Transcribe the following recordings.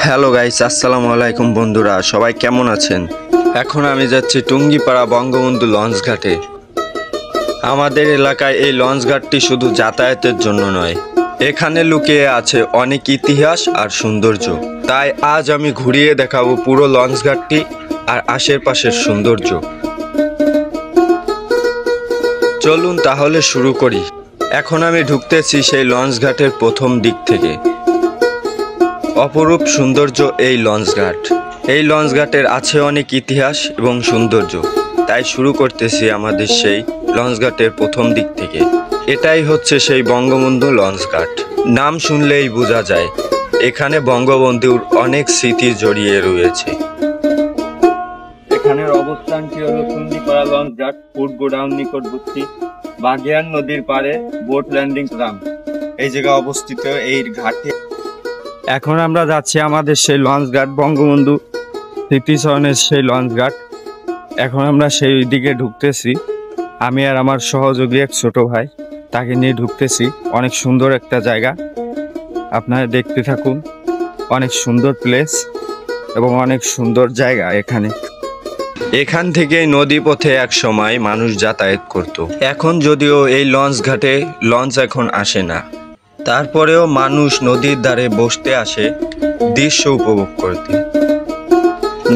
Hello guys, আসসালামু আলাইকুম বন্ধুরা, সবাই কেমন আছেন? এখন আমি যাচ্ছি টুঙ্গিপাড়া বঙ্গবন্ধু লঞ্চ ঘাটে। আমাদের এলাকায় এই লঞ্চ ঘাটটি শুধু যাতায়াতের জন্য নয়, এখানে লুকিয়ে আছে অনেক ইতিহাস আর সৌন্দর্য। তাই আজ আমি ঘুরিয়ে দেখাবো পুরো লঞ্চ ঘাটটি আর আশেপাশের সৌন্দর্য। চলুন তাহলে শুরু করি। এখন আমি ঢুকতেছি সেই লঞ্চ ঘাটের প্রথম দিক থেকে। অপরূপ সৌন্দর্য এই লঞ্চ ঘাট। এই লঞ্চ ঘাটের আছে অনেক ইতিহাস এবং সৌন্দর্য। তাই শুরু করতেছি আমাদের সেই লঞ্চ ঘাটের প্রথম দিক থেকে। এটাই হচ্ছে সেই বঙ্গবন্ধু লঞ্চ ঘাট। নাম শুনলেই বোঝা যায় এখানে বঙ্গবন্ধুর অনেক স্মৃতি জড়িয়ে রয়েছে। এখানের অবস্থানটি হলো টুঙ্গিপাড়া লঞ্চ ঘাট, ফুড গোডাউন নিকটবর্তী বাগিয়ান নদীর পাড়ে বোট ল্যান্ডিং গ্রাম এই জায়গায় অবস্থিত এই ঘাটে। এখন আমরা যাচ্ছি আমাদের সেই লঞ্চ ঘাট, বঙ্গবন্ধু স্মৃতিসরণের সেই লঞ্চ ঘাট। এখন আমরা সেই দিকে ঢুকতেছি। আমি আর আমার সহযোগী এক ছোট ভাই, তাকে নিয়ে ঢুকতেছি। অনেক সুন্দর একটা জায়গা, আপনারা দেখতে থাকুন। অনেক সুন্দর প্লেস এবং অনেক সুন্দর জায়গা এখানে। এখান থেকে নদী পথে এক সময় মানুষ যাতায়াত করত। এখন যদিও এই লঞ্চ ঘাটে লঞ্চ এখন আসে না, তারপরেও মানুষ নদীর ধারে বসতে আসে দৃশ্য উপভোগ করতে।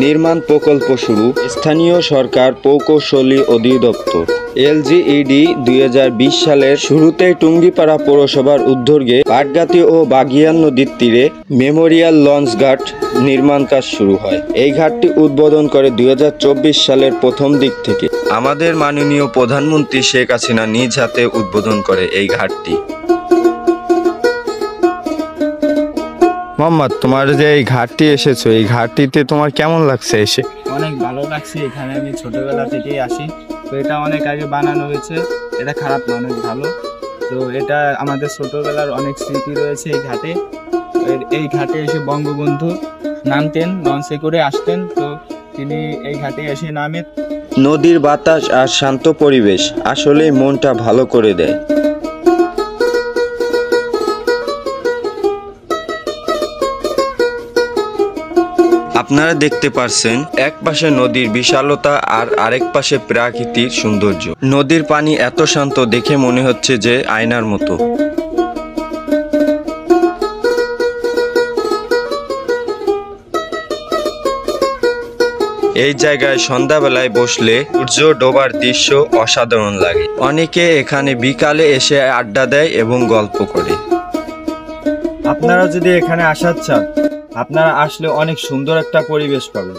নির্মাণ প্রকল্প শুরু। স্থানীয় সরকার প্রকৌশলী অধিদপ্তর LGED 2020 সালের শুরুতেই টুঙ্গিপাড়া পৌরসভার উদ্যোগে পাটগাতি ও বাগিয়ান নদীর তীরে মেমোরিয়াল লঞ্চ ঘাট নির্মাণ কাজ শুরু হয়। এই ঘাটটি উদ্বোধন করে 2024 সালের প্রথম দিক থেকে। আমাদের মাননীয় প্রধানমন্ত্রী শেখ হাসিনা নিজ হাতে উদ্বোধন করে এই ঘাটটি। মোহাম্মদ, তোমার যে এই ঘাটটি এসেছো, এই ঘাটটিতে তোমার কেমন লাগছে এসে? অনেক ভালো লাগছে। এখানে আমি ছোটবেলা থেকেই আসি, তো এটা অনেক আগে বানানো হয়েছে। এটা খারাপ না, অনেক ভালো। তো এটা আমাদের ছোটবেলার অনেক স্মৃতি রয়েছে এই ঘাটে। এই ঘাটে এসে বঙ্গবন্ধু নামতেন, লঞ্চে করে আসতেন, তো তিনি এই ঘাটে এসে নামে। নদীর বাতাস আর শান্ত পরিবেশ আসলেই মনটা ভালো করে দেয়। আপনারা দেখতে পারছেন এক পাশে নদীর বিশালতা আর আরেক পাশে প্রাকৃতিক সৌন্দর্য। নদীর পানি এত শান্ত দেখে মনে হচ্ছে যে আয়নার মতো। এই জায়গায় সন্ধ্যাবেলায় বসলে সূর্য ডোবার দৃশ্য অসাধারণ লাগে। অনেকে এখানে বিকালে এসে আড্ডা দেয় এবং গল্প করে। আপনারা যদি এখানে আসার চান, আপনারা আসলে অনেক সুন্দর একটা পরিবেশ পাবেন।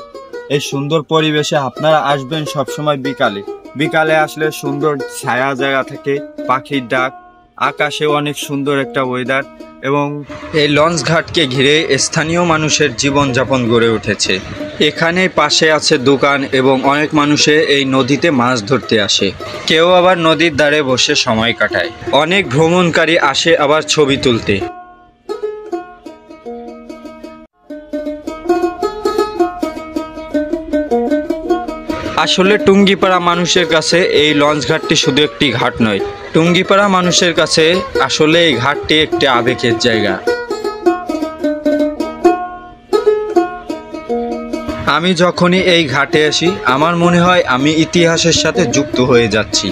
এই সুন্দর পরিবেশে আপনারা আসবেন সবসময় বিকালে। বিকালে আসলে সুন্দর ছায়া জায়গা থাকে, পাখির ডাক, আকাশে অনেক সুন্দর একটা ওয়েদার। এবং এই লঞ্চ ঘাটকে ঘিরে স্থানীয় মানুষের জীবনযাপন গড়ে উঠেছে। এখানে পাশে আছে দোকান এবং অনেক মানুষে এই নদীতে মাছ ধরতে আসে। কেউ আবার নদীর ধারে বসে সময় কাটায়। অনেক ভ্রমণকারী আসে আবার ছবি তুলতে। আসলে টুঙ্গিপাড়া মানুষের কাছে এই লঞ্চ ঘাটটি শুধু একটি ঘাট নয়, টুঙ্গিপাড়া মানুষের কাছে আসলে এই ঘাটটি একটি আবেগের জায়গা। আমি যখনই এই ঘাটে আসি আমার মনে হয় আমি ইতিহাসের সাথে যুক্ত হয়ে যাচ্ছি।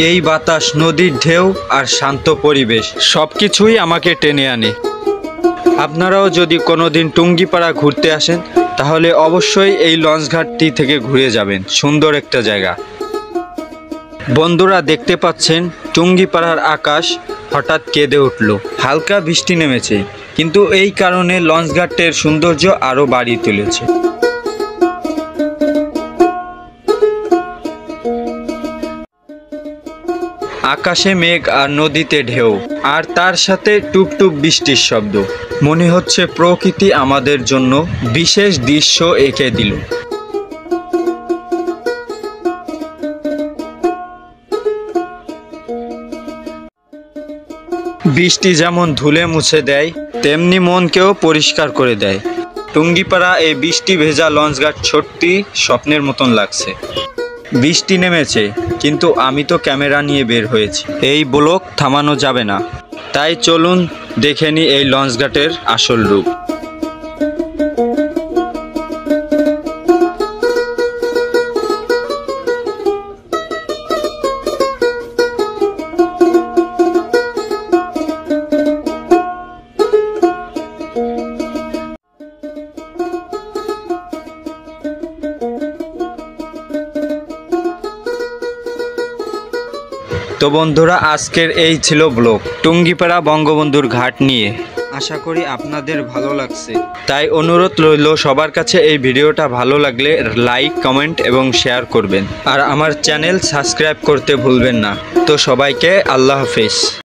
এই বাতাস, নদীর ঢেউ আর শান্ত পরিবেশ সবকিছুই আমাকে টেনে আনে। আপনারাও যদি কোনোদিন টুঙ্গিপাড়া ঘুরতে আসেন তাহলে অবশ্যই এই লঞ্চ ঘাটটি থেকে ঘুরে যাবেন। সুন্দর একটা জায়গা। বন্ধুরা দেখতে পাচ্ছেন টুঙ্গিপাড়ার আকাশ হঠাৎ কেঁদে উঠল। হালকা বৃষ্টি নেমেছে, কিন্তু এই কারণে লঞ্চ ঘাটের সৌন্দর্য আরও বাড়িয়ে তুলেছে। আকাশে মেঘ আর নদীতে ঢেউ, আর তার সাথে টুপটুপ বৃষ্টির শব্দ। মনে হচ্ছে প্রকৃতি আমাদের জন্য বিশেষ দৃশ্য এঁকে দিল। বৃষ্টি যেমন ধুলে মুছে দেয়, তেমনি মনকেও পরিষ্কার করে দেয়। টুঙ্গিপাড়া এই বৃষ্টি ভেজা লঞ্চ ঘাট সত্যি স্বপ্নের মতন লাগছে। বৃষ্টি নেমেছে, কিন্তু আমি তো ক্যামেরা নিয়ে বের হয়েছি। এই ব্লগ থামানো যাবে না, তাই চলুন দেখে নিই এই লঞ্চ ঘাটের আসল রূপ। তো বন্ধুরা, আজকের এই ছিল ব্লগ টুঙ্গিপাড়া বঙ্গবন্ধুর ঘাট নিয়ে। আশা করি আপনাদের ভালো লাগছে, তাই অনুরোধ রইল সবার কাছে এই ভিডিওটা ভালো লাগলে লাইক, কমেন্ট এবং শেয়ার করবেন। আর আমার চ্যানেল সাবস্ক্রাইব করতে ভুলবেন না। তো সবাইকে আল্লাহ হাফেজ।